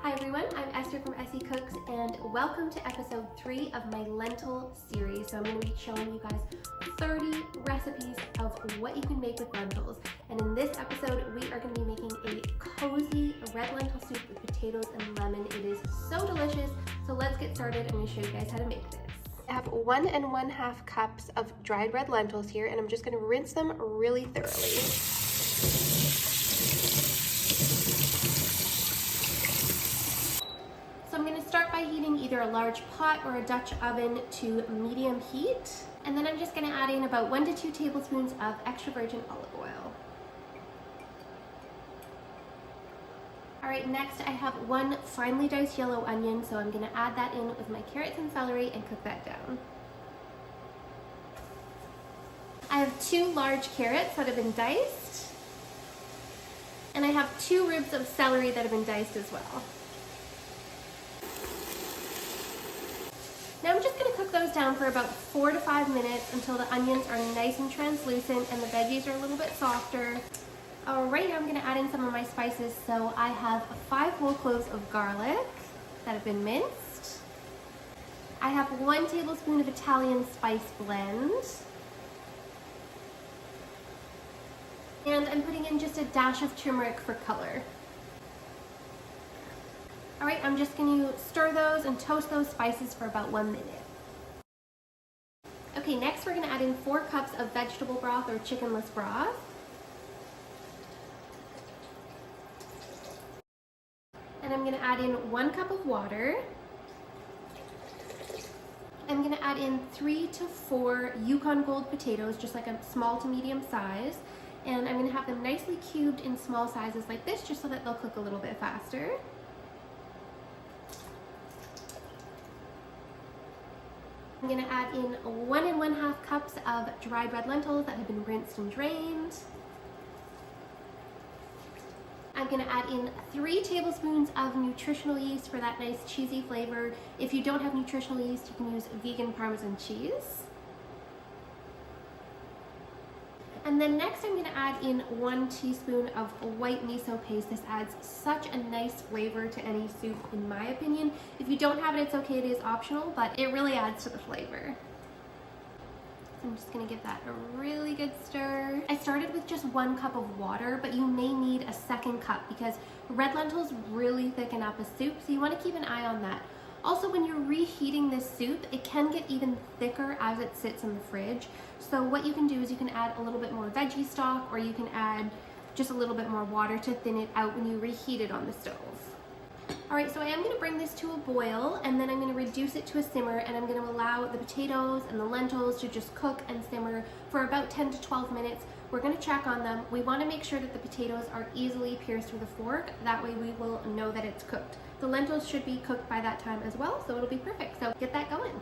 Hi everyone, I'm Esther from Essy Cooks and welcome to episode 3 of my lentil series. So I'm going to be showing you guys 30 recipes of what you can make with lentils. And in this episode, we are going to be making a cozy red lentil soup with potatoes and lemon. It is so delicious. So let's get started. I'm going to show you guys how to make this. I have 1 1/2 cups of dried red lentils here, and I'm just going to rinse them really thoroughly. So I'm going to start by heating either a large pot or a Dutch oven to medium heat. And then I'm just going to add in about 1 to 2 tablespoons of extra virgin olive oil. Alright, next I have 1 finely diced yellow onion, so I'm going to add that in with my carrots and celery and cook that down. I have 2 large carrots that have been diced. And I have 2 ribs of celery that have been diced as well. Now I'm just going to cook those down for about 4 to 5 minutes until the onions are nice and translucent and the veggies are a little bit softer. Alright, now I'm going to add in some of my spices. So I have 5 whole cloves of garlic that have been minced. I have 1 tablespoon of Italian spice blend. And I'm putting in just a dash of turmeric for color. Alright, I'm just going to stir those and toast those spices for about 1 minute. Okay, next we're going to add in 4 cups of vegetable broth or chickenless broth. And I'm going to add in 1 cup of water. I'm going to add in 3 to 4 Yukon Gold potatoes, just like a small to medium size. And I'm going to have them nicely cubed in small sizes like this, just so that they'll cook a little bit faster. I'm going to add in 1 1/2 cups of dried red lentils that have been rinsed and drained. I'm going to add in 3 tablespoons of nutritional yeast for that nice cheesy flavor. If you don't have nutritional yeast, you can use vegan Parmesan cheese. And then next I'm going to add in 1 teaspoon of white miso paste. This adds such a nice flavor to any soup in my opinion. If you don't have it, it's okay, it is optional, but it really adds to the flavor. So I'm just going to give that a really good stir. I started with just 1 cup of water, but you may need a 2nd cup because red lentils really thicken up a soup, so you want to keep an eye on that. Also, when you're reheating this soup, it can get even thicker as it sits in the fridge. So what you can do is you can add a little bit more veggie stock, or you can add just a little bit more water to thin it out when you reheat it on the stove. Alright, so I am going to bring this to a boil, and then I'm going to reduce it to a simmer, and I'm going to allow the potatoes and the lentils to just cook and simmer for about 10 to 12 minutes. We're going to check on them. We want to make sure that the potatoes are easily pierced with a fork. That way we will know that it's cooked. The lentils should be cooked by that time as well, so it'll be perfect. So get that going.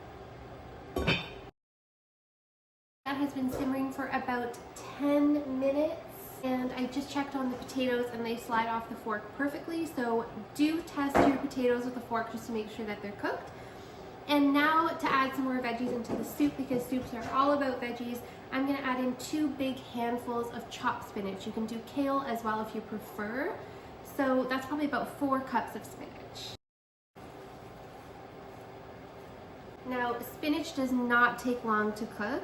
That has been simmering for about 10 minutes. And I just checked on the potatoes and they slide off the fork perfectly. So do test your potatoes with a fork just to make sure that they're cooked. And now to add some more veggies into the soup, because soups are all about veggies, I'm going to add in 2 big handfuls of chopped spinach. You can do kale as well if you prefer. So that's probably about 4 cups of spinach. Now, spinach does not take long to cook.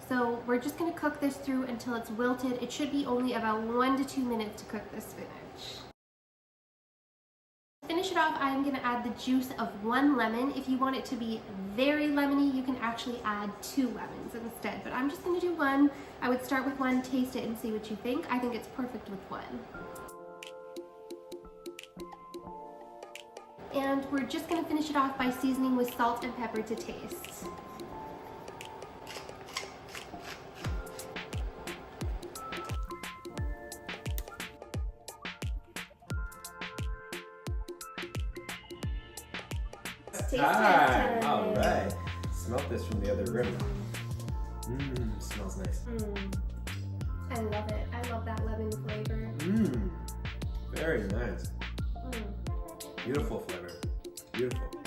So we're just going to cook this through until it's wilted. It should be only about 1 to 2 minutes to cook this spinach. To finish it off, I'm going to add the juice of 1 lemon. If you want it to be very lemony, you can actually add 2 lemons instead. But I'm just going to do 1. I would start with 1, taste it, and see what you think. I think it's perfect with 1. And we're just going to finish it off by seasoning with salt and pepper to taste. Hi! Alright. Smelt this from the other room. Smells nice. I love it. I love that lemon flavor. Very nice. Beautiful flavor. Beautiful.